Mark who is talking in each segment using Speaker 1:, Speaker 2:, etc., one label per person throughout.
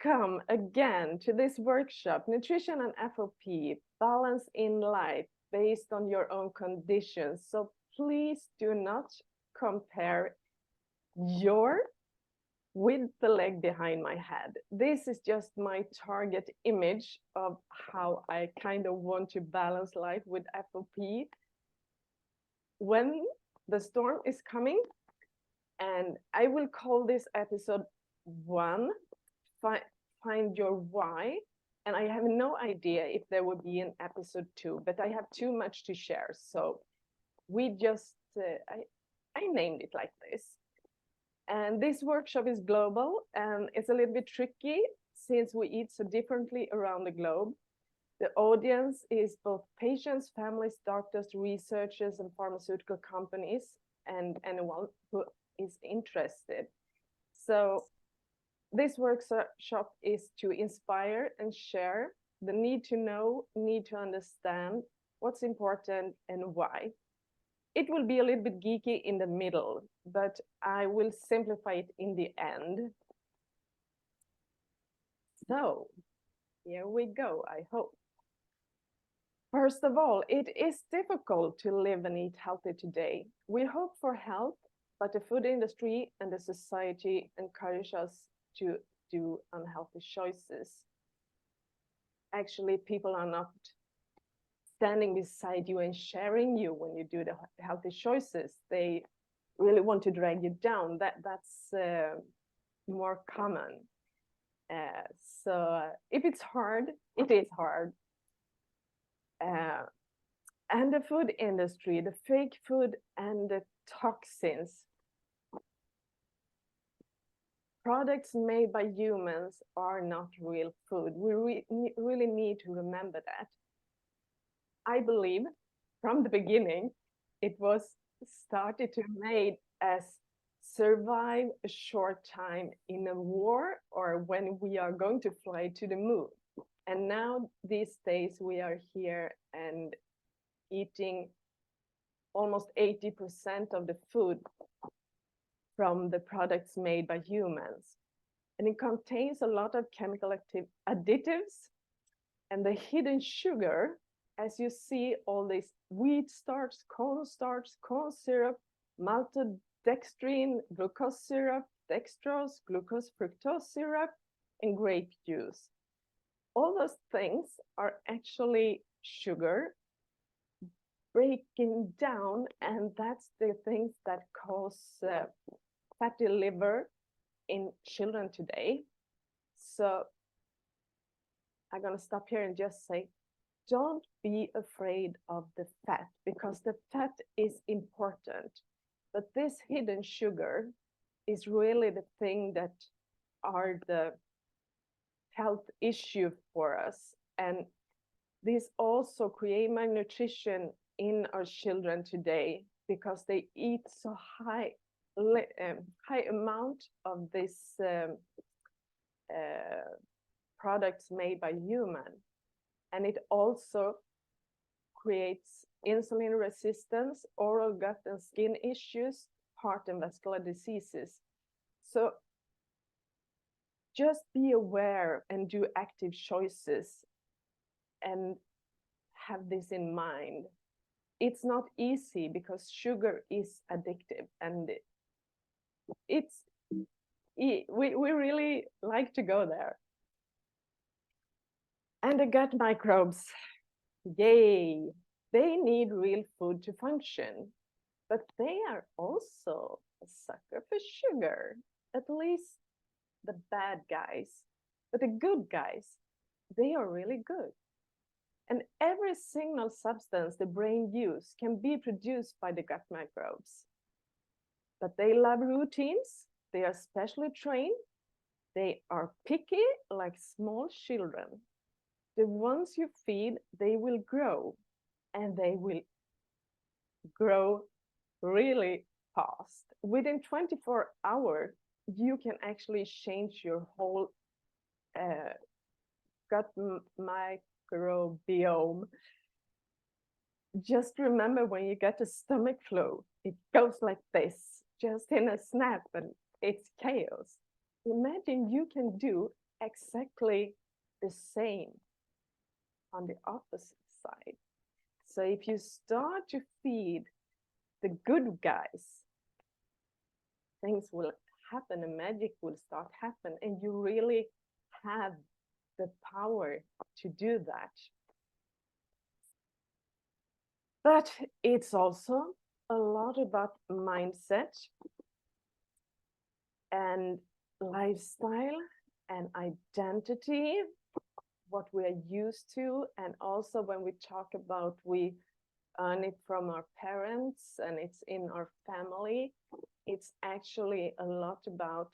Speaker 1: Welcome again to this workshop, Nutrition and FOP, Balance in Life based on your own conditions. So please do not compare your with the leg behind my head. This is just my target image of how I kind of want to balance life with FOP when the storm is coming. And I will call this episode 1, Find Your Why. And I have no idea if there will be an episode 2, but I have too much to share. So we just, I named it like this. And this workshop is global, and it's a little bit tricky since we eat so differently around the globe. The audience is both patients, families, doctors, researchers, and pharmaceutical companies, and anyone who is interested. So this workshop is to inspire and share the need to know, need to understand what's important and why. It will be a little bit geeky in the middle, but I will simplify it in the end. So here we go, I hope. First of all, it is difficult to live and eat healthy today. We hope for health, but the food industry and the society encourage us to do unhealthy choices. Actually, people are not standing beside you and sharing you when you do the healthy choices. They really want to drag you down. That's more common. So if it's hard, it is hard. And the food industry, the fake food and the toxins. Products made by humans are not real food. We really need to remember that. I believe from the beginning, it was started to made as survive a short time in a war or when we are going to fly to the moon. And now these days we are here and eating almost 80% of the food from the products made by humans. And it contains a lot of chemical additives and the hidden sugar, as you see all this wheat starch, corn syrup, maltodextrin, glucose syrup, dextrose, glucose fructose syrup, and grape juice. All those things are actually sugar breaking down, and that's the things that cause fatty liver in children today. So I'm going to stop here and just say, don't be afraid of the fat, because the fat is important. But this hidden sugar is really the thing that are the health issue for us. And this also create malnutrition in our children today because they eat so high amount of this products made by human. And it also creates insulin resistance, oral gut and skin issues, heart and vascular diseases. So just be aware and do active choices and have this in mind. It's not easy because sugar is addictive, and we really like to go there. And the gut microbes, yay, they need real food to function, but they are also a sucker for sugar, at least the bad guys. But the good guys, they are really good. And every single substance the brain uses can be produced by the gut microbes. But they love routines, they are specially trained, they are picky like small children. The ones you feed, they will grow, and they will grow really fast. Within 24 hours, you can actually change your whole gut microbiome. Just remember when you get a stomach flu, it goes like this, just in a snap, and it's chaos. Imagine you can do exactly the same on the opposite side. So if you start to feed the good guys, things will happen and magic will start happen, and you really have the power to do that. But it's also a lot about mindset and lifestyle and identity, what we are used to, and also when we talk about we earn it from our parents and it's in our family, it's actually a lot about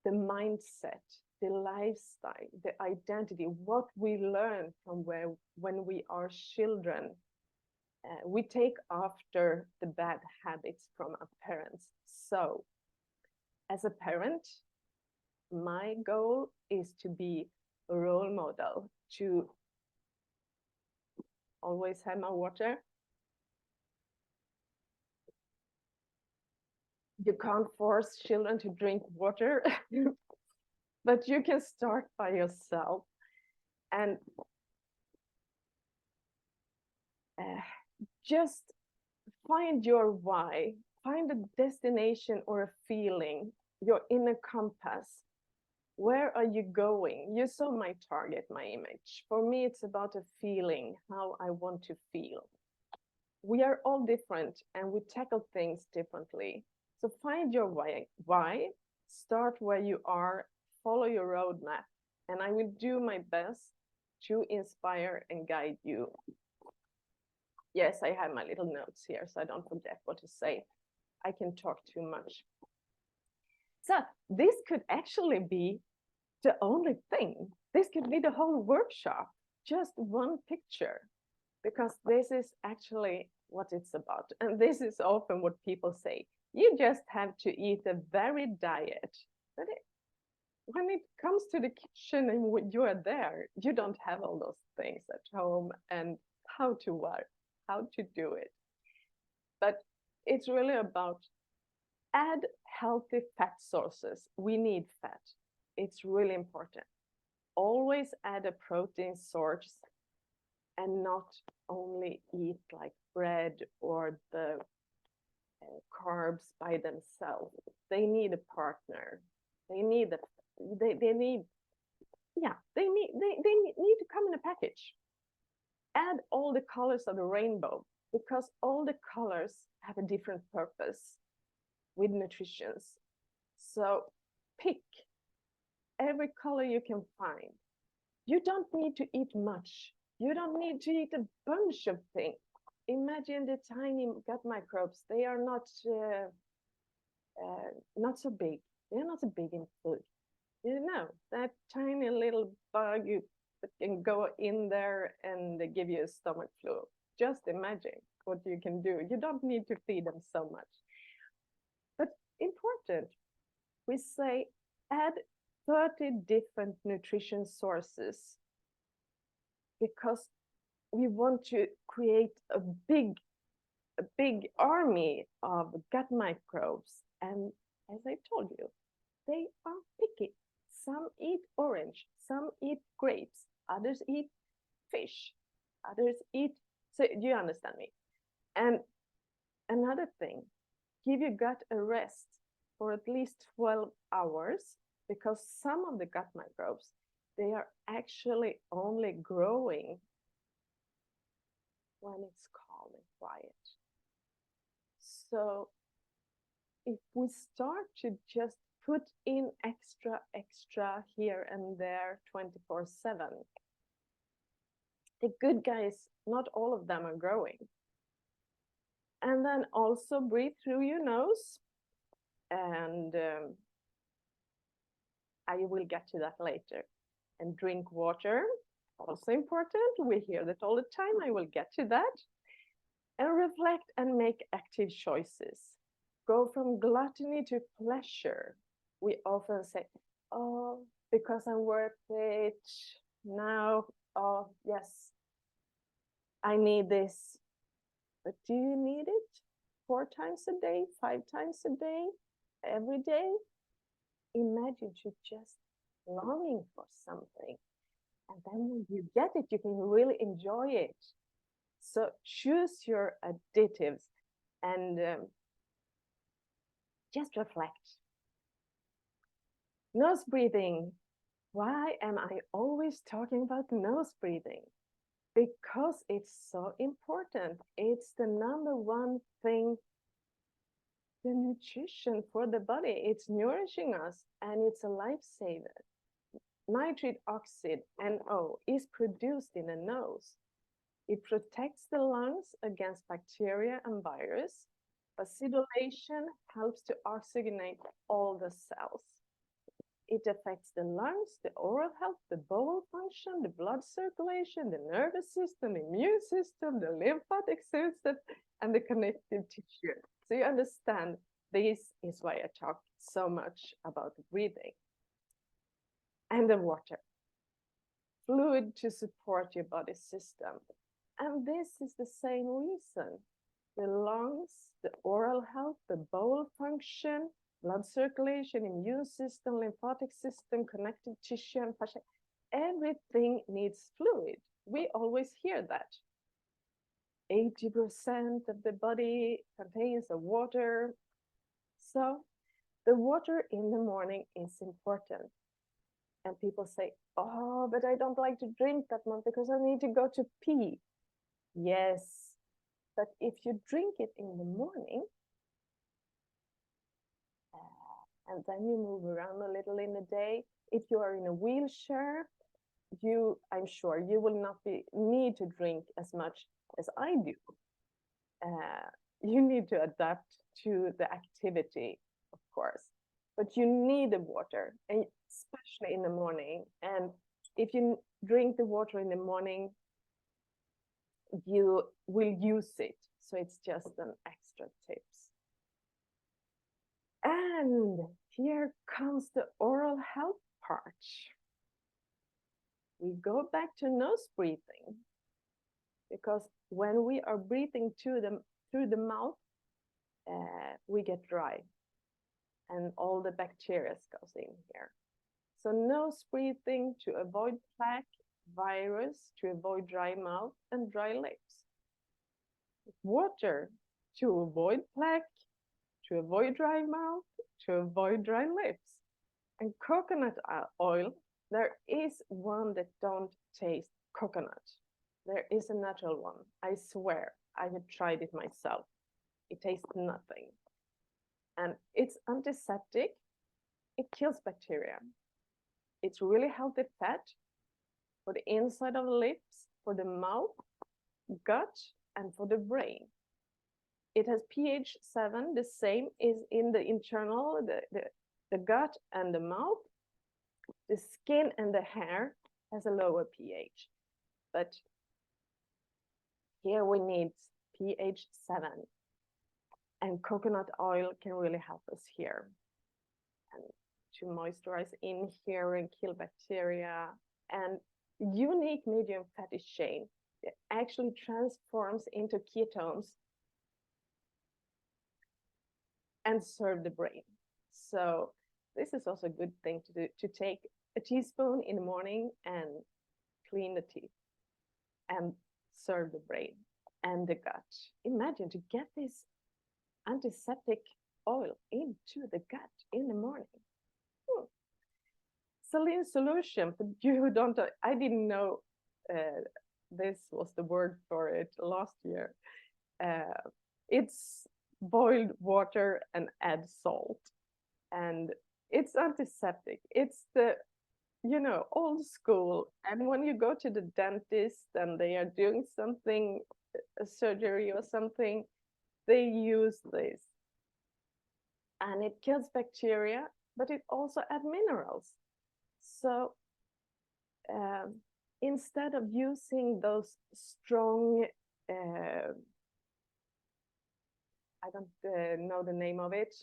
Speaker 1: the mindset, the lifestyle, the identity, what we learn from when we are children. We take after the bad habits from our parents. So as a parent, my goal is to be a role model, to always have my water. You can't force children to drink water, but you can start by yourself and just find your why, find a destination or a feeling, your inner compass. Where are you going? You saw my target, my image. For me, it's about a feeling, how I want to feel. We are all different and we tackle things differently. So find your why, start where you are, follow your roadmap, and I will do my best to inspire and guide you. Yes, I have my little notes here, so I don't forget what to say. I can talk too much. So this could actually be the only thing. This could be the whole workshop, just one picture, because this is actually what it's about. And this is often what people say. You just have to eat a varied diet. But when it comes to the kitchen and when you are there, you don't have all those things at home and how to work, how to do it. But it's really about add healthy fat sources. We need fat. It's really important. Always add a protein source and not only eat like bread or the carbs by themselves. They need a partner. They need they need to come in a package. Add all the colors of the rainbow, because all the colors have a different purpose with nutrition. So pick every color you can find. You don't need to eat much. You don't need to eat a bunch of things. Imagine the tiny gut microbes. They are not so big. They're not so big in food. You know, that tiny little bug that can go in there and give you a stomach flu. Just imagine what you can do. You don't need to feed them so much. But important, we say add 30 different nutrition sources, because we want to create a big army of gut microbes. And as I told you, they are picky. Some eat orange, some eat grapes, others eat fish, others eat, so you understand me. And another thing, give your gut a rest for at least 12 hours, because some of the gut microbes, they are actually only growing when it's calm and quiet. So if we start to just put in extra here and there 24/7, the good guys, not all of them are growing. And then also breathe through your nose, and I will get to that later. And drink water, also important. We hear that all the time. I will get to that. And reflect and make active choices. Go from gluttony to pleasure. We often say, oh, because I'm worth it now. Oh, yes, I need this. But do you need it 4 times a day, 5 times a day, every day? Imagine to just longing for something. And then when you get it, you can really enjoy it. So choose your additives and just reflect. Nose breathing. Why am I always talking about nose breathing? Because it's so important. It's the number one thing, the nutrition for the body. It's nourishing us and it's a lifesaver. Nitric oxide, NO, is produced in the nose. It protects the lungs against bacteria and virus. Acidulation helps to oxygenate all the cells. It affects the lungs, the oral health, the bowel function, the blood circulation, the nervous system, immune system, the lymphatic system, and the connective tissue. So you understand, this is why I talk so much about breathing. And the water. Fluid to support your body system. And this is the same reason. The lungs, the oral health, the bowel function, blood circulation, immune system, lymphatic system, connective tissue, and fascia, everything needs fluid. We always hear that. 80% of the body contains water. So the water in the morning is important. And people say, oh, but I don't like to drink that much because I need to go to pee. Yes, but if you drink it in the morning, and then you move around a little in the day, if you are in a wheelchair, I'm sure you will not need to drink as much as I do. You need to adapt to the activity, of course, but you need the water, and especially in the morning. And if you drink the water in the morning, you will use it. So it's just an extra tips. And here comes the oral health part. We go back to nose breathing, because when we are breathing through the mouth, we get dry and all the bacteria goes in here. So nose breathing to avoid plaque, virus, to avoid dry mouth and dry lips. Water to avoid plaque, to avoid dry mouth, to avoid dry lips. And coconut oil, there is one that don't taste coconut. There is a natural one. I swear, I have tried it myself. It tastes nothing. And it's antiseptic. It kills bacteria. It's really healthy fat for the inside of the lips, for the mouth, gut, and for the brain. It has pH 7, the same is in the internal, the gut and the mouth. The skin and the hair has a lower pH, but here we need pH 7. And coconut oil can really help us here. And to moisturize in here and kill bacteria. And unique medium fatty chain that actually transforms into ketones and serve the brain. So this is also a good thing to do, to take a teaspoon in the morning and clean the teeth and serve the brain and the gut. Imagine to get this antiseptic oil into the gut in the morning. Saline solution, for you who don't, I didn't know this was the word for it last year. It's boiled water and add salt. And it's antiseptic. It's the, old school. And when you go to the dentist and they are doing something, a surgery or something, they use this. And it kills bacteria, but it also adds minerals. So instead of using those strong, I don't know the name of it,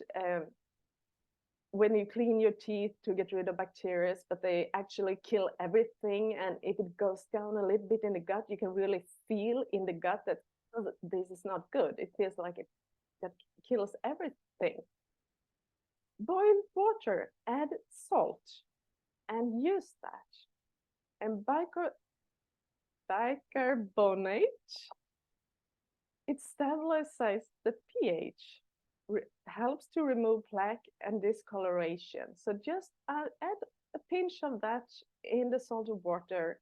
Speaker 1: when you clean your teeth to get rid of bacteria, but they actually kill everything. And if it goes down a little bit in the gut, you can really feel in the gut that this is not good. It feels like that kills everything. Boil water, add salt, and use that. And bicarbonate, it stabilizes the pH, helps to remove plaque and discoloration. So just add a pinch of that in the salted water,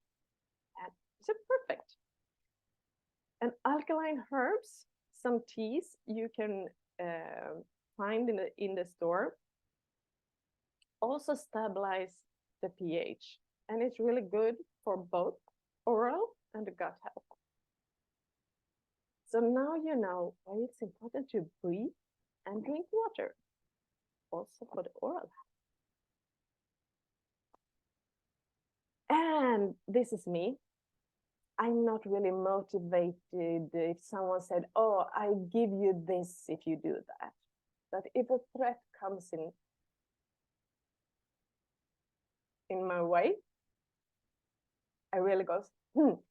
Speaker 1: and it's perfect. And alkaline herbs, some teas you can find in the store, also stabilize the pH, and it's really good for both oral and the gut health. So now you know why it's important to breathe and drink water, also for the oral health. And this is me. I'm not really motivated if someone said, oh, I give you this if you do that. But if a threat comes in my way, I really go,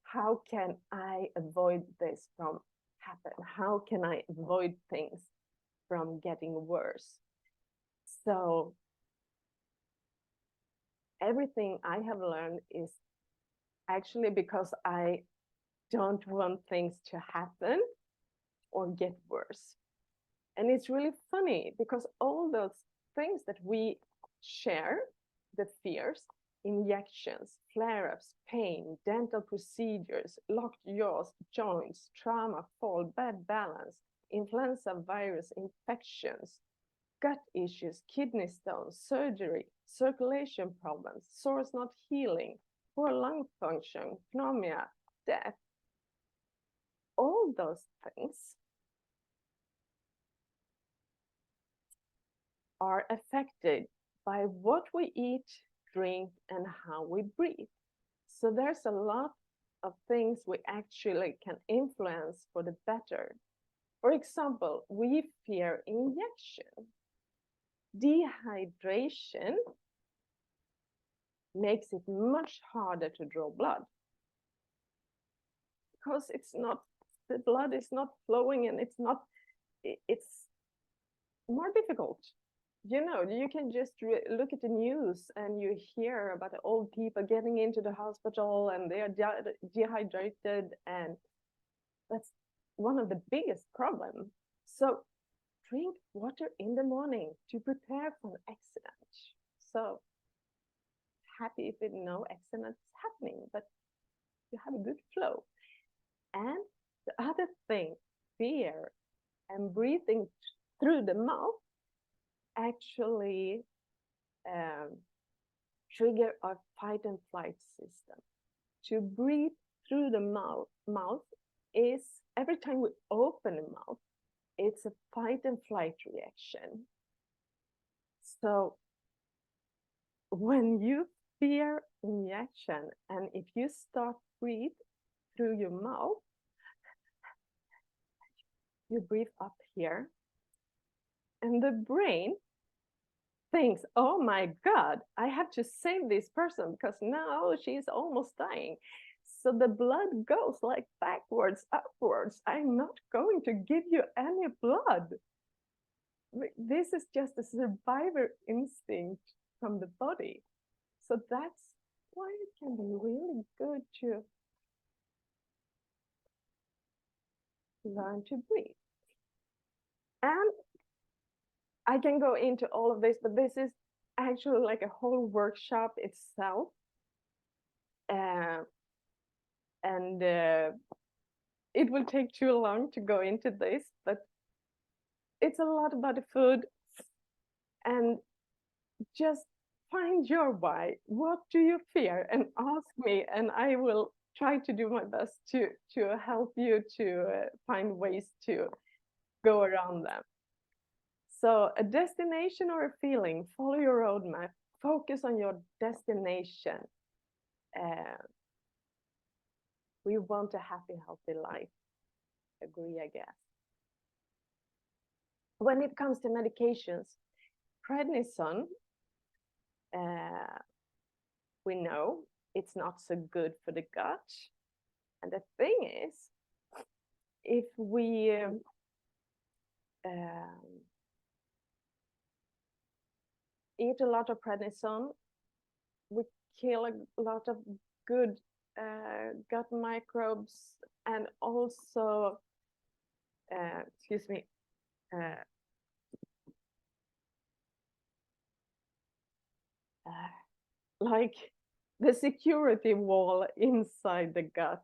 Speaker 1: how can I avoid this from happening? How can I avoid things from getting worse? So everything I have learned is actually because I don't want things to happen or get worse. And it's really funny because all those things that we share, the fears, injections, flare-ups, pain, dental procedures, locked jaws, joints, trauma, fall, bad balance, influenza virus infections, gut issues, kidney stones, surgery, circulation problems, sores not healing, poor lung function, pneumonia, death, all those things are affected by what we eat, drink, and how we breathe. So there's a lot of things we actually can influence for the better. For example, we fear injection. Dehydration makes it much harder to draw blood because the blood is not flowing, and it's more difficult. You know, you can just look at the news and you hear about the old people getting into the hospital and they are dehydrated, and that's one of the biggest problems. So drink water in the morning to prepare for an accident. So happy if no accident is happening, but you have a good flow. And the other thing, fear and breathing through the mouth actually trigger our fight and flight system. To breathe through the mouth is, every time we open the mouth, it's a fight and flight reaction. So when you fear injection, and if you start breathe through your mouth, you breathe up here, and the brain thinks, oh my God, I have to save this person because now she's almost dying. So the blood goes like backwards, upwards. I'm not going to give you any blood. This is just a survivor instinct from the body. So that's why it can be really good to learn to breathe. And I can go into all of this, but this is actually like a whole workshop itself. And it will take too long to go into this, but it's a lot about the food. And just find your why. What do you fear? And ask me, and I will try to do my best to help you to find ways to go around them. So a destination or a feeling, follow your roadmap, focus on your destination. We want a happy, healthy life. Agree, I guess. When it comes to medications, prednisone, we know it's not so good for the gut. And the thing is, if we eat a lot of prednisone, we kill a lot of good gut microbes, and also, excuse me, like the security wall inside the gut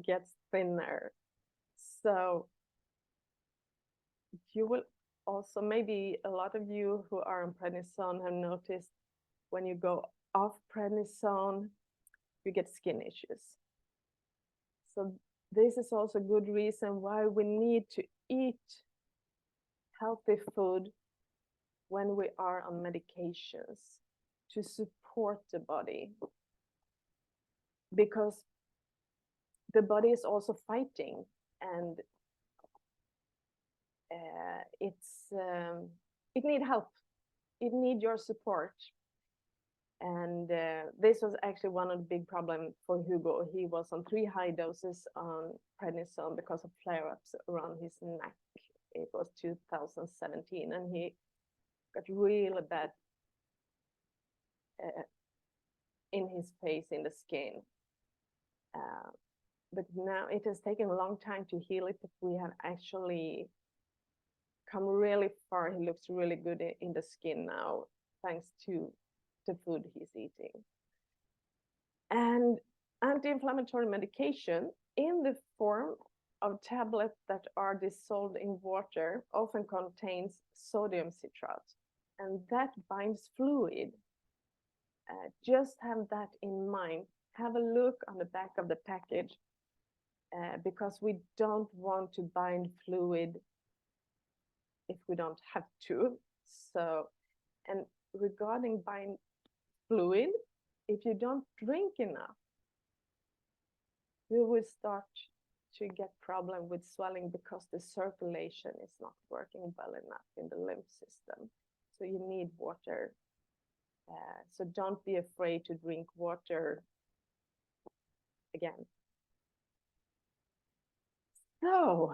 Speaker 1: gets thinner. So you will also, maybe a lot of you who are on prednisone have noticed when you go off prednisone, you get skin issues. So this is also a good reason why we need to eat healthy food when we are on medications to support the body, because the body is also fighting, and it need help. It need your support. And this was actually one of the big problems for Hugo. He was on 3 high doses on prednisone because of flare-ups around his neck. It was 2017, and he got really bad in his face, in the skin. But now it has taken a long time to heal it, but we have actually come really far. He looks really good in the skin now, thanks to the food he's eating. And anti-inflammatory medication in the form of tablets that are dissolved in water often contains sodium citrate, and that binds fluid. Just have that in mind. Have a look on the back of the package, because we don't want to bind fluid if we don't have to. So, and regarding bind fluid, if you don't drink enough, you will start to get problem with swelling because the circulation is not working well enough in the lymph system. So you need water. So don't be afraid to drink water again. So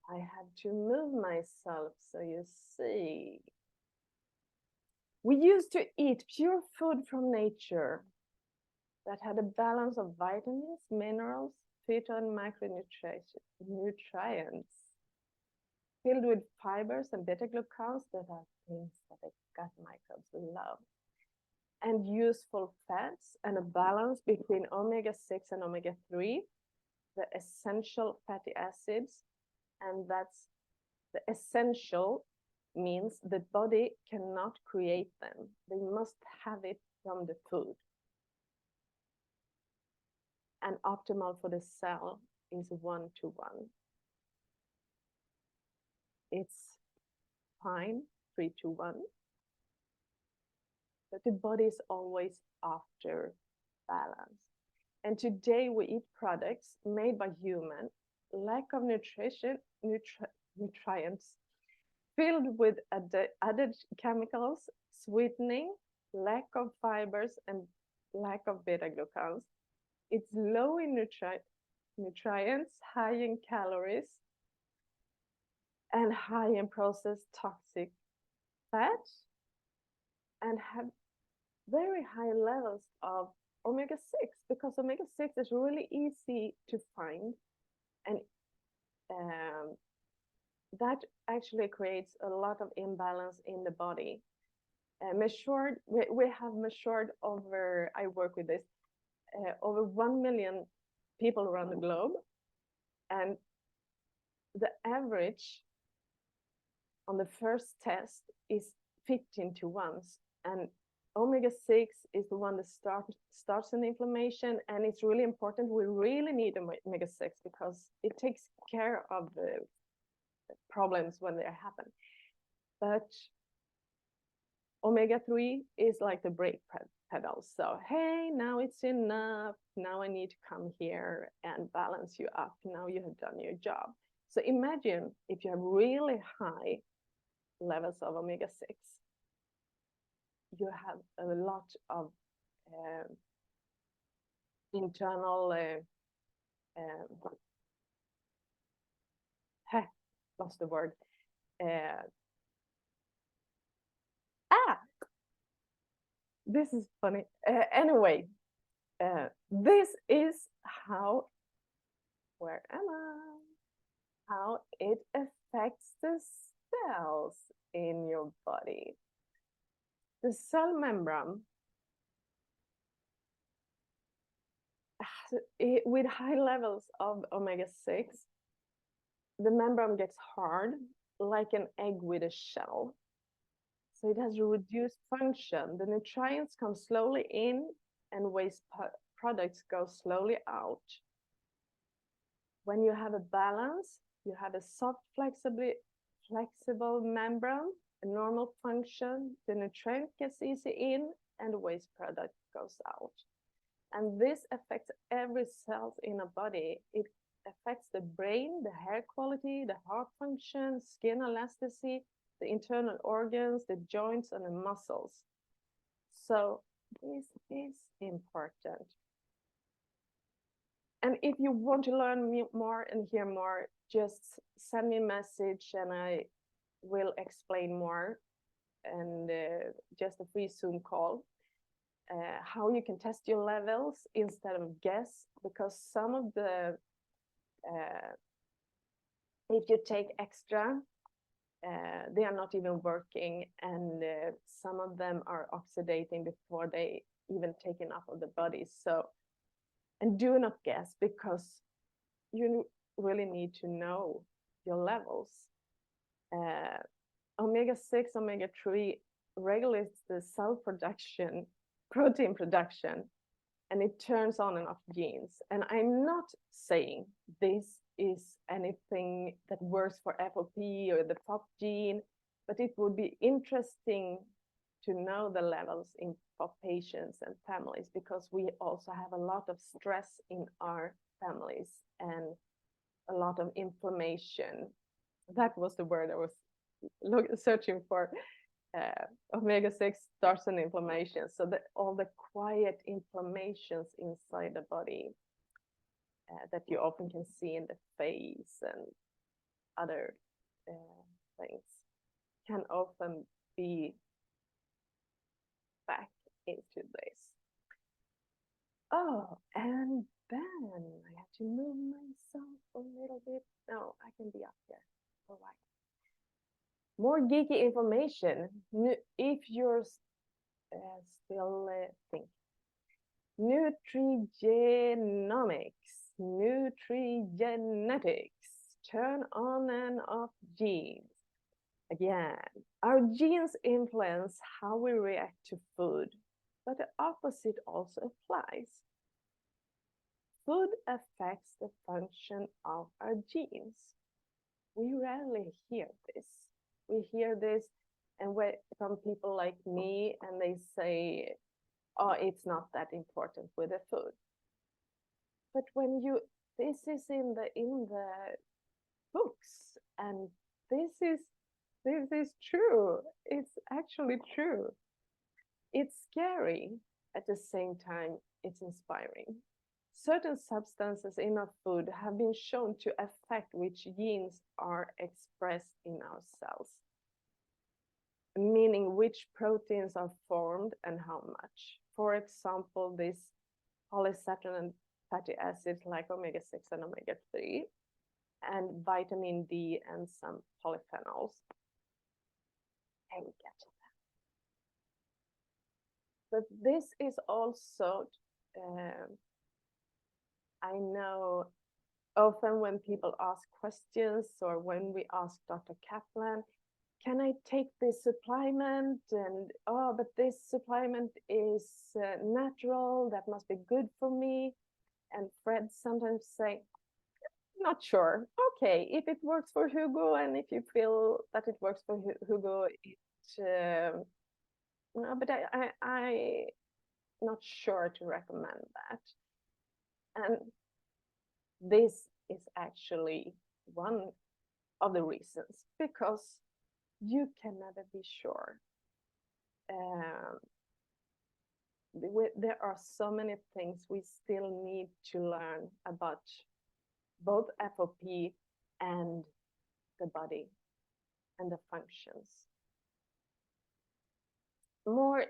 Speaker 1: I had to move myself so you see. We used to eat pure food from nature that had a balance of vitamins, minerals, phyto and macronutrients, filled with fibers and beta-glucans that are things that the gut microbes love, and useful fats, and a balance between omega-6 and omega-3, the essential fatty acids, and that's the essential means the body cannot create them. They must have it from the food. And optimal for the cell is 1-to-1. It's fine, 3-to-1. But the body is always after balance. And today we eat products made by human, lack of nutrients, filled with added chemicals, sweetening, lack of fibers, and lack of beta-glucans. It's low in nutrients, high in calories, and high in processed toxic fats, and have very high levels of omega-6, because omega-6 is really easy to find, and that actually creates a lot of imbalance in the body. We have measured over, I work with this, over 1 million people around the globe, and the average on the first test is 15-to-1, and omega-6 is the one that starts an inflammation, and it's really important. We really need omega-6 because it takes care of the problems when they happen. But omega-3 is like the brake pedal. So, hey, now it's enough. Now I need to come here and balance you up. Now you have done your job. So imagine if you have really high levels of omega-6, you have a lot of internal lost the word. this is funny. Anyway, this is how, where am I? How it affects the cells in your body. The cell membrane, with high levels of omega-6, the membrane gets hard like an egg with a shell. So it has a reduced function. The nutrients come slowly in and waste products go slowly out. When you have a balance, you have a soft, flexible membrane, a normal function, the nutrient gets easy in and the waste product goes out. And this affects every cell in a body. It affects the brain, the hair quality, the heart function, skin elasticity, the internal organs, the joints, and the muscles. So this is important. And if you want to learn more and hear more, just send me a message and I will explain more, and just a free Zoom call. How you can test your levels instead of guess, because some of the, if you take extra, they are not even working, and some of them are oxidating before they even taken up of the body. So, and do not guess, because you really need to know your levels. Omega-6, omega-3 regulates the cell production, protein production, and it turns on and off genes. And I'm not saying this is anything that works for FOP or the FOP gene, but it would be interesting to know the levels in FOP patients and families, because we also have a lot of stress in our families and a lot of inflammation. That was the word I was searching for. Omega-6 starts an inflammation, so that all the quiet inflammations inside the body that you often can see in the face and other things can often be back into this. Oh, and then I have to move myself a little bit. No, I can be up here. All right. More geeky information. If you're still think. Nutrigenomics, nutrigenetics, turn on and off genes. Again, our genes influence how we react to food, but the opposite also applies. Food affects the function of our genes. We rarely hear this. We hear this and from people like me, and they say, oh, it's not that important with the food. But when this is in the books, and this is true. It's actually true. It's scary. At the same time, it's inspiring. Certain substances in our food have been shown to affect which genes are expressed in our cells, meaning which proteins are formed and how much. For example, these polysaccharide fatty acids like omega-6 and omega-3, and vitamin D and some polyphenols. I will get to that. But this is also, I know often when people ask questions, or when we ask Dr. Kaplan, can I take this supplement? And, oh, but this supplement is natural, that must be good for me. And Fred sometimes say, not sure. Okay, if it works for Hugo, and if you feel that it works for Hugo, no, but I'm not sure to recommend that. And this is actually one of the reasons, because you can never be sure. There are so many things we still need to learn about both FOP and the body and the functions. More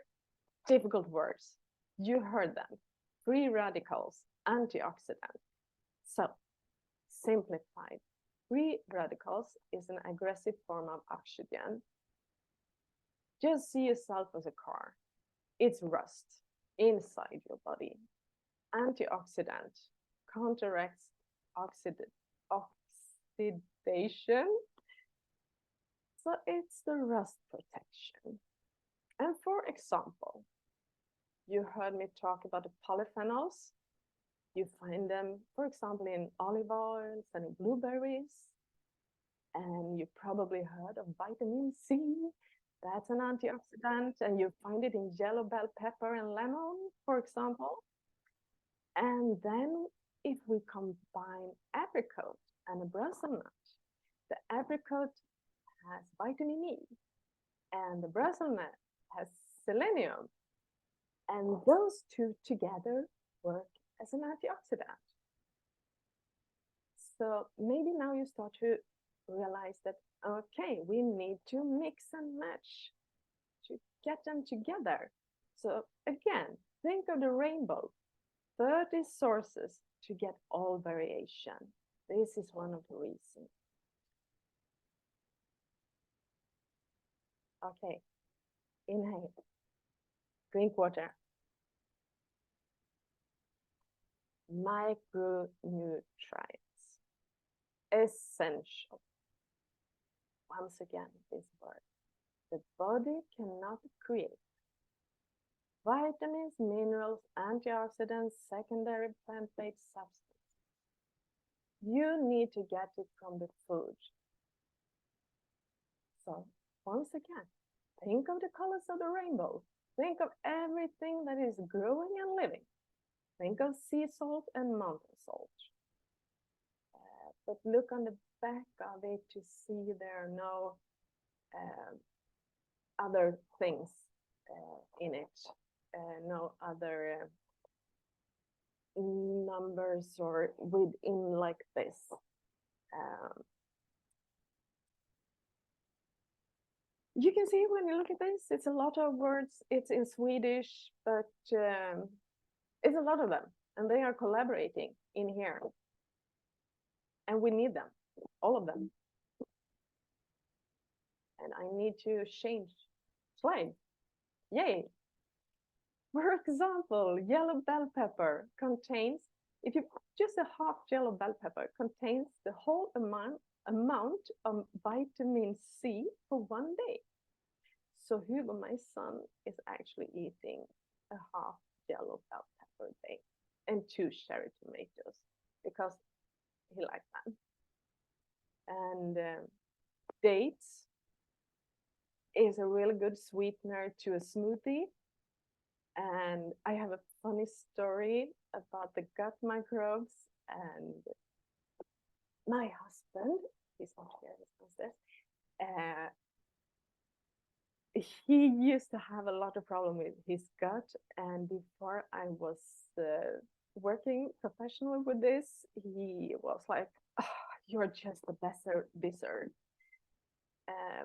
Speaker 1: difficult words. You heard them. Free radicals, antioxidant. So, simplified. Free radicals is an aggressive form of oxygen. Just see yourself as a car. It's rust inside your body. Antioxidant counteracts oxidation. So it's the rust protection. And for example, you heard me talk about the polyphenols. You find them, for example, in olive oils and in blueberries. And you probably heard of vitamin C. That's an antioxidant. And you find it in yellow bell pepper and lemon, for example. And then if we combine apricot and a Brussels nut, the apricot has vitamin E and the Brussels nut has selenium. And those two together work as an antioxidant. So maybe now you start to realize that, okay, we need to mix and match to get them together. So again, think of the rainbow, 30 sources to get all variation. This is one of the reasons. Okay, inhale, drink water. Micronutrients, essential. Once again, this word. The body cannot create vitamins, minerals, antioxidants, secondary plant-based substances. You need to get it from the food. So once again, think of the colors of the rainbow. Think of everything that is growing and living. Think of sea salt and mountain salt. But look on the back of it to see there are no other things in it. No other numbers or within like this. You can see when you look at this, it's a lot of words. It's in Swedish, but it's a lot of them, and they are collaborating in here. And we need them, all of them. And I need to change slide. Yay. For example, yellow bell pepper contains, if you just a half yellow bell pepper contains the whole amount of vitamin C for 1 day. So Hugo, my son, is actually eating a half yellow bell pepper a day and 2 cherry tomatoes because he likes them. And dates is a really good sweetener to a smoothie. And I have a funny story about the gut microbes. And my husband, he's not here, he used to have a lot of problem with his gut. And before I was working professionally with this, he was like, oh, you're just the best wizard.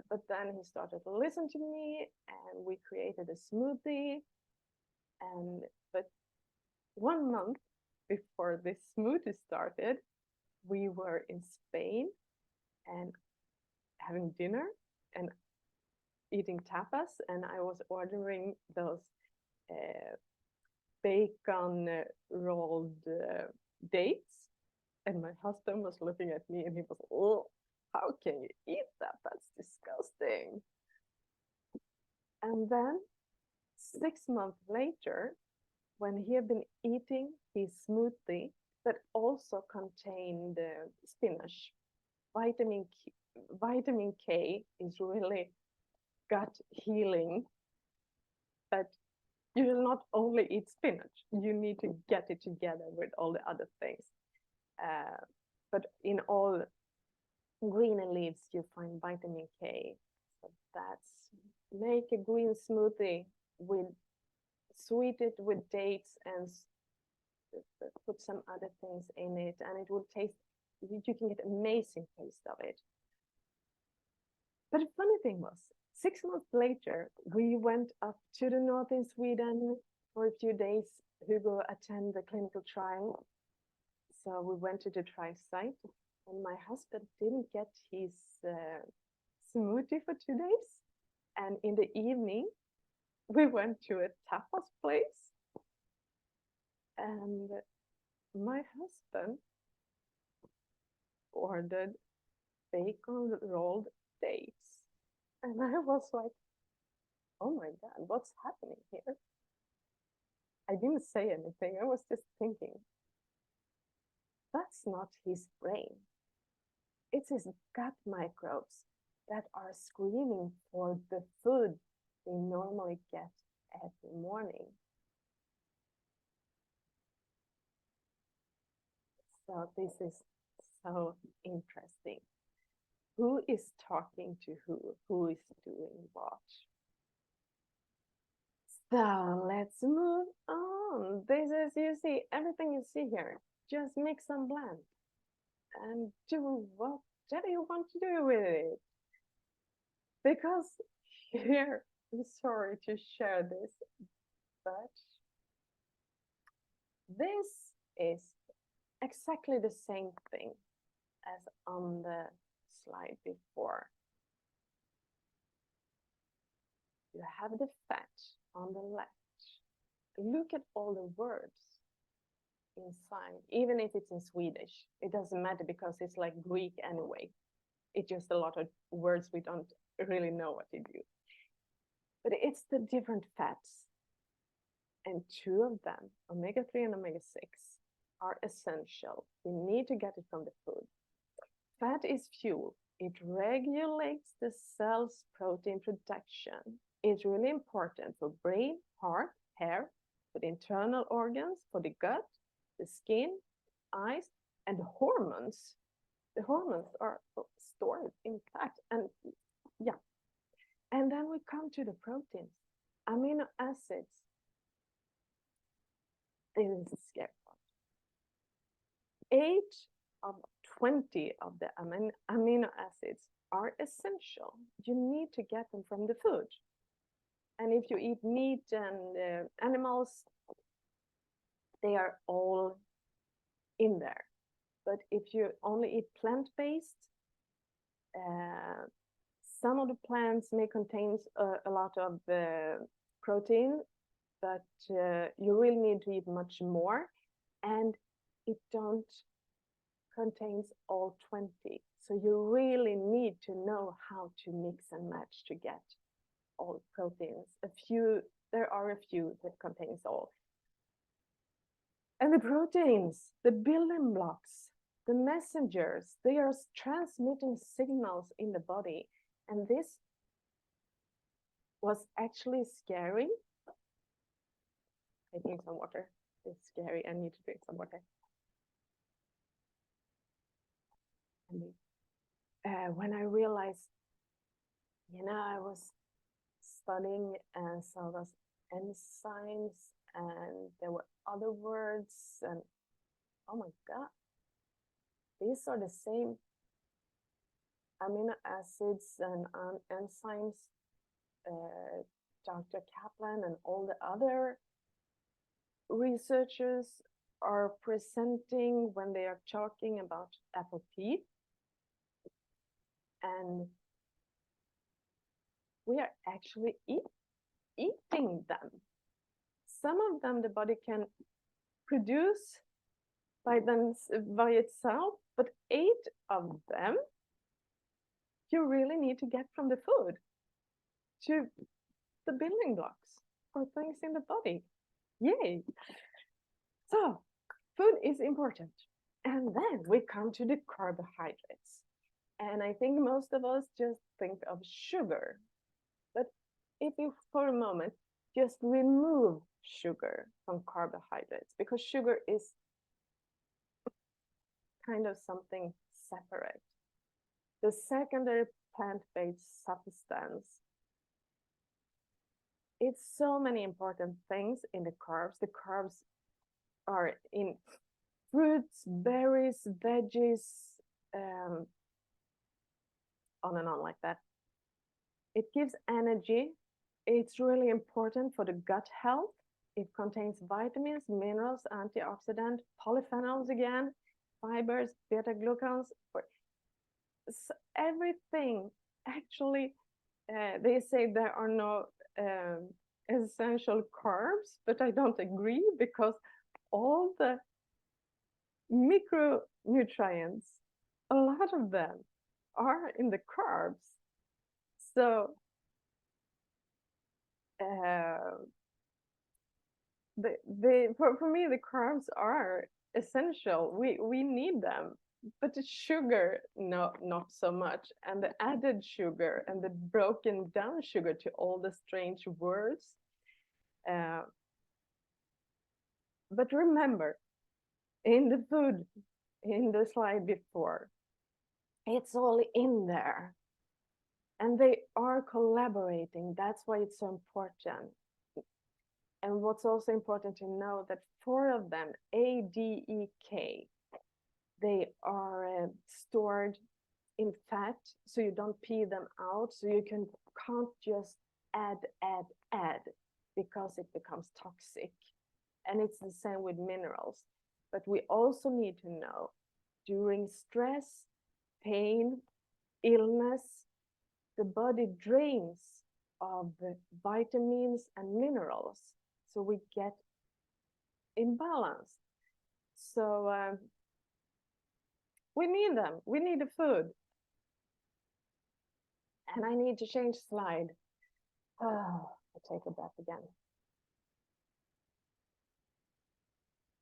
Speaker 1: But then he started to listen to me and we created a smoothie. But 1 month before this smoothie started, we were in Spain and having dinner and eating tapas, and I was ordering those bacon rolled dates, and my husband was looking at me and he was, oh, how can you eat that? That's disgusting. And then 6 months later, when he had been eating his smoothie that also contained spinach, vitamin K is really gut healing, but you will not only eat spinach, you need to get it together with all the other things. But in all green leaves, you find vitamin K. So that's, make a green smoothie with, sweet it with dates and put some other things in it, and it will taste, you can get amazing taste of it. But the funny thing was, 6 months later, we went up to the north in Sweden for a few days. Hugo attended the clinical trial. So we went to the trial site, and my husband didn't get his smoothie for 2 days. And in the evening, we went to a tapas place. And my husband ordered bacon rolled dates. And I was like, oh my God, what's happening here? I didn't say anything. I was just thinking, that's not his brain. It's his gut microbes that are screaming for the food they normally get every morning. So this is so interesting. Who is talking to who? Who is doing what? So let's move on. This is, you see, everything you see here, just mix and blend. And do whatever you want to do with it. Because here, I'm sorry to share this, but this is exactly the same thing as on the slide before. You have the fat on the left. Look at all the words inside, even if it's in Swedish. It doesn't matter because it's like Greek anyway. It's just a lot of words we don't really know what to do. But it's the different fats. And two of them, omega-3 and omega-6, are essential. We need to get it from the food. Fat is fuel. It regulates the cell's protein production. It's really important for brain, heart, hair, for the internal organs, for the gut, the skin, eyes, and the hormones. The hormones are stored in fat. And yeah. And then we come to the proteins. Amino acids. This is a scary part. 8 of 20 of the amino acids are essential. You need to get them from the food. And if you eat meat and animals, they are all in there. But if you only eat plant-based, some of the plants may contain a lot of protein, but you really need to eat much more. And it don't contains all 20. So you really need to know how to mix and match to get all proteins. There are a few that contains all. And the proteins, the building blocks, the messengers, they are transmitting signals in the body. And this was actually scary. I drink some water. It's scary. I need to drink some water. When I realized, I was studying some of those enzymes, and there were other words, and oh my God, these are the same amino acids and enzymes Dr. Kaplan and all the other researchers are presenting when they are talking about FOP. And we are actually eating them. Some of them the body can produce by itself, but 8 of them you really need to get from the food to the building blocks or things in the body. Yay! So food is important. And then we come to the carbohydrates. And I think most of us just think of sugar. But if you, for a moment, just remove sugar from carbohydrates, because sugar is kind of something separate. The secondary plant-based substance. It's so many important things in the carbs. The carbs are in fruits, berries, veggies, on and on like that. It gives energy. It's really important for the gut health. It contains vitamins, minerals, antioxidants, polyphenols again, fibers, beta-glucans, everything. Actually, they say there are no essential carbs, but I don't agree, because all the micronutrients, a lot of them are in the carbs. So for me, the carbs are essential. We need them, but the sugar, no, not so much. And the added sugar and the broken down sugar to all the strange words. But remember, in the food, in the slide before, it's all in there. And they are collaborating. That's why it's so important. And what's also important to know that 4 of them, A, D, E, K, they are stored in fat, so you don't pee them out. So you can't just add, because it becomes toxic. And it's the same with minerals. But we also need to know, during stress, pain, illness, the body drains of vitamins and minerals. So we get imbalanced. So we need them. We need the food. And I need to change slide. Oh, I'll take a breath again.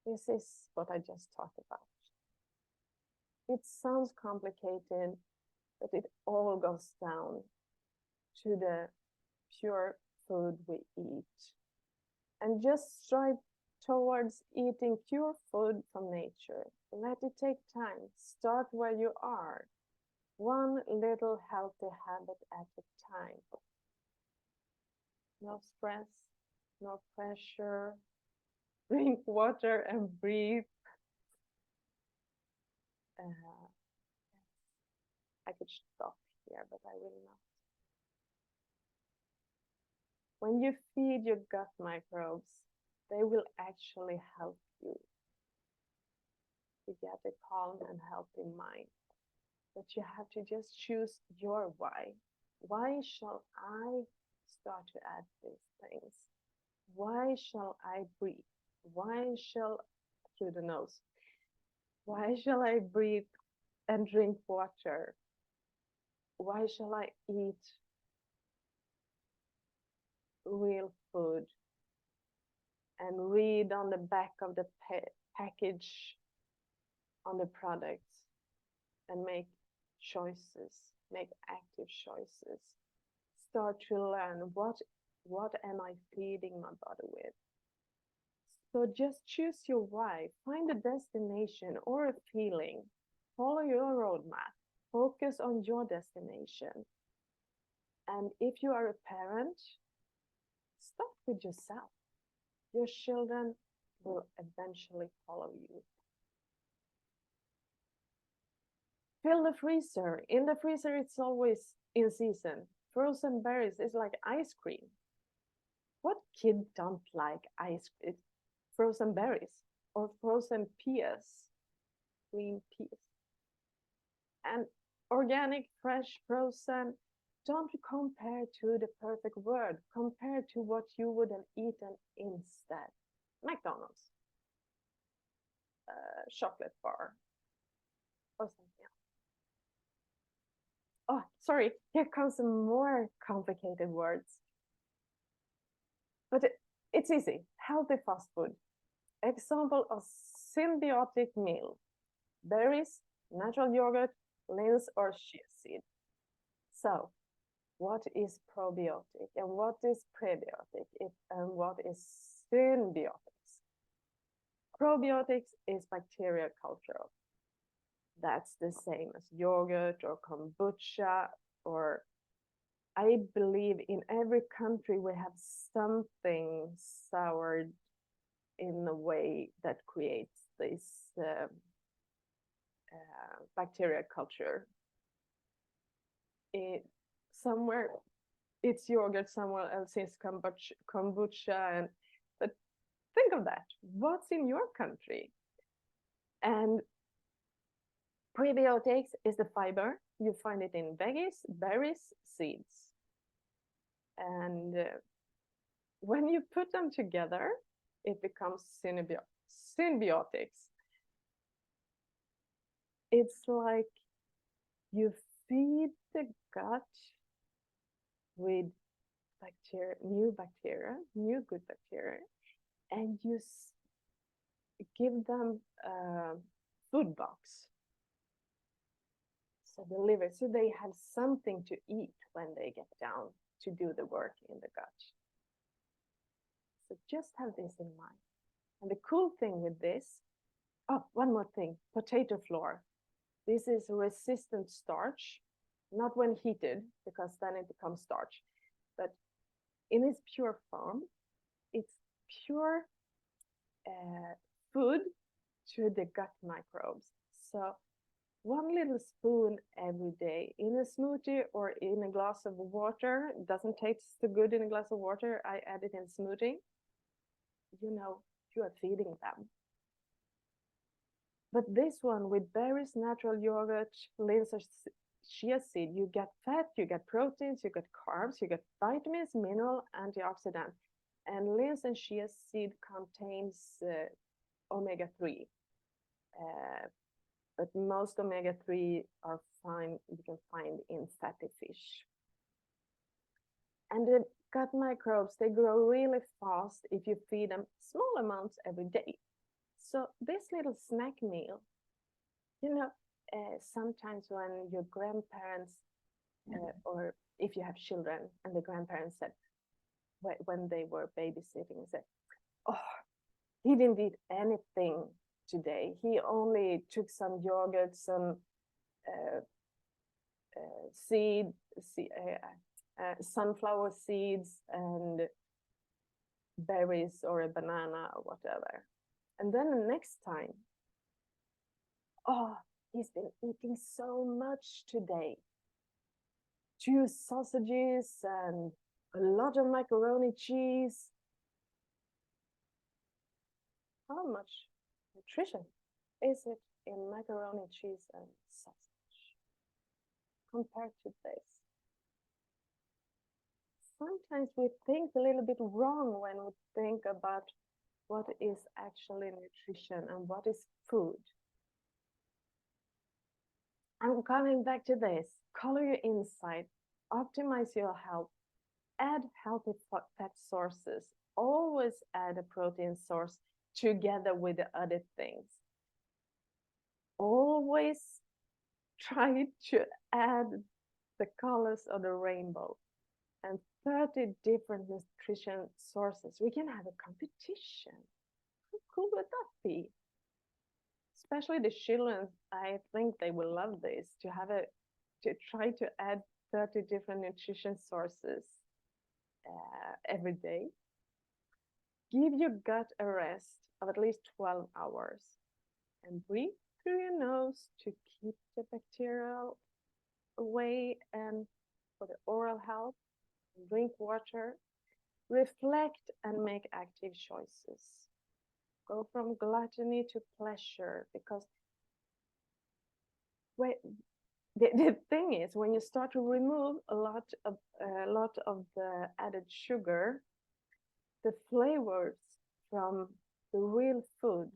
Speaker 1: This is what I just talked about. It sounds complicated, but it all goes down to the pure food we eat. And just strive towards eating pure food from nature. Let it take time. Start where you are. One little healthy habit at a time. No stress, no pressure. Drink water and breathe. I could stop here, but I will not. When you feed your gut microbes, they will actually help you to get a calm and healthy mind. But you have to just choose your why. Why shall I start to add these things? Why shall I breathe? Why shall, through the nose, why shall I breathe and drink water? Why shall I eat real food and read on the back of the package on the products and make choices, make active choices? Start to learn what am I feeding my body with? So just choose your why. Find a destination or a feeling. Follow your roadmap. Focus on your destination. And if you are a parent, start with yourself. Your children will eventually follow you. Fill the freezer. In the freezer, it's always in season. Frozen berries is like ice cream. What kid don't like ice cream? Frozen berries or frozen peas, green peas. And organic, fresh, frozen. Don't compare to the perfect word. Compare to what you would have eaten instead. McDonald's, chocolate bar, or something else. Oh, sorry, here comes some more complicated words. But it's easy. Healthy fast food. Example of symbiotic meal. Berries, natural yogurt, linse or chia seed. So, what is probiotic and what is prebiotic and what is symbiotics? Probiotics is bacteria culture. That's the same as yogurt or kombucha, or I believe in every country we have something soured in a way that creates this bacteria culture. Somewhere it's yogurt, someone else is kombucha, and but think of that. What's in your country? And prebiotics is the fiber. You find it in veggies, berries, seeds. And when you put them together, it becomes symbiotics. It's like you feed the gut with bacteria, new good bacteria, and you give them a food box. So the liver, so they have something to eat when they get down to do the work in the gut. So just have this in mind. And the cool thing with this, oh, one more thing, potato flour. This is resistant starch, not when heated, because then it becomes starch. But in its pure form, it's pure food to the gut microbes. So one little spoon every day in a smoothie or in a glass of water. It doesn't taste so good in a glass of water. I add it in smoothie. You know, you are feeding them. But this one with berries, natural yogurt, linseed, chia seed, you get fat, you get proteins, you get carbs, you get vitamins, mineral, antioxidant. And linseed and chia seed contains omega-3. But most omega-3 are fine, you can find in fatty fish. And the gut microbes, they grow really fast if you feed them small amounts every day. So this little snack meal, you know, sometimes when your grandparents, or if you have children and the grandparents said, when they were babysitting, said, oh, he didn't eat anything today. He only took some yogurt, some sunflower seeds and berries or a banana or whatever. And then the next time, oh, he's been eating so much today. 2 sausages and a lot of macaroni cheese. How much nutrition is it in macaroni cheese and sausage compared to this? Sometimes we think a little bit wrong when we think about what is actually nutrition and what is food. I'm coming back to this. Color your inside, optimize your health, add healthy fat sources, always add a protein source together with the other things. Always try to add the colors of the rainbow and 30 different nutrition sources. We can have a competition. How cool would that be? Especially the children, I think they will love this, to try to add 30 different nutrition sources every day. Give your gut a rest of at least 12 hours and breathe through your nose to keep the bacterial away and for the oral health. Drink water, reflect and make active choices. Go from gluttony to pleasure, because the thing is, when you start to remove a lot of the added sugar, the flavors from the real food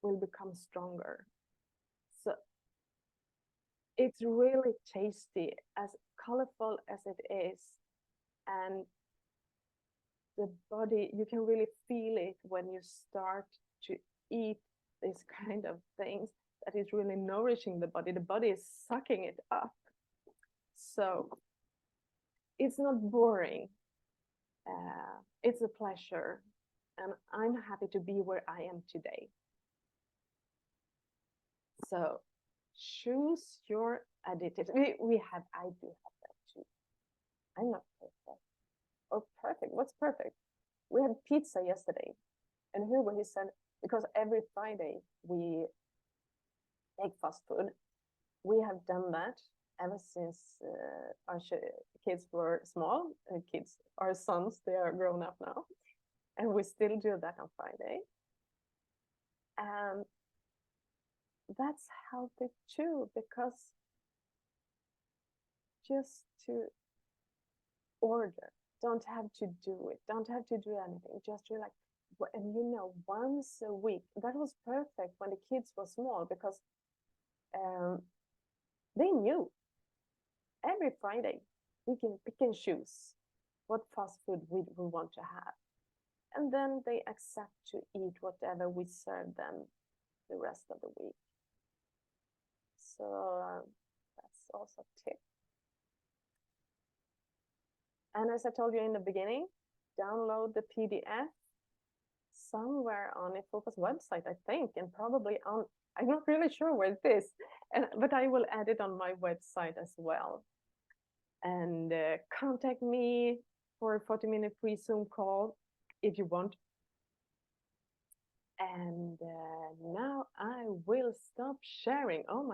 Speaker 1: will become stronger. So it's really tasty, as colorful as it is, and the body, you can really feel it when you start to eat this kind of things that is really nourishing the body. The body is sucking it up. So it's not boring. It's a pleasure. And I'm happy to be where I am today. So choose your additives. I do have that too. I'm not perfect. Or perfect. What's perfect? We had pizza yesterday. And Hugo, he said, because every Friday we make fast food, we have done that. ever since our kids were small. Kids, our sons, they are grown up now, and we still do that on Friday. And that's healthy too, because just to order, don't have to do it, don't have to do anything, just relax. And you know, once a week, that was perfect when the kids were small, because they knew every Friday we can choose what fast food we want to have, and then they accept to eat whatever we serve them the rest of the week. So that's also a tip. And as I told you in the beginning, download the PDF somewhere on FOP's website, I think, and probably on, I'm not really sure where it is, but I will add it on my website as well. And contact me for a 40-minute free Zoom call if you want. And now I will stop sharing. Oh my